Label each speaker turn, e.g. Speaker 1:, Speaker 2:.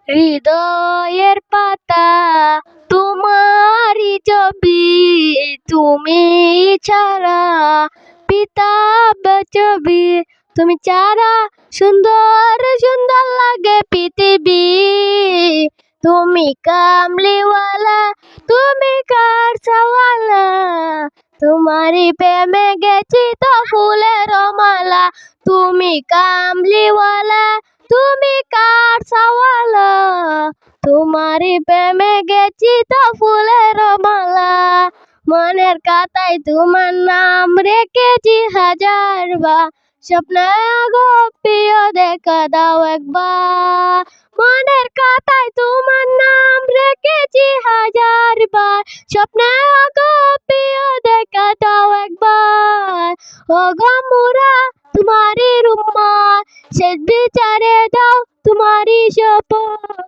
Speaker 1: হৃদয়ের পাতা তোমারই ছবি, তুমি ছাড়া পিতাব ছবি, তুমি ছাড়া সুন্দর সুন্দর লাগে পৃথিবী। তুমি কামলিওয়ালা, তুমি কারসাওয়ালা, তোমারই প্রেমে গেছি তো ফুলের মালা। তুমি কামলিওয়ালা, তুমি কারসাওয়ালা, তোমারই প্রেমে গেছি তো ফুলের মালা। মনের খাতায় তোমার নাম রেখেছি হাজারবার, স্বপ্নে গো প্রিয় দেখা দাও একবার। মনের খাতায় তোমার নাম রেখেছি হাজারবার, স্বপ্নে গো প্রিয় দেখা দাও একবার। ও গো মোরা তোমারই উম্মত, শেষ বিচারে দাও তোমারই শপথ।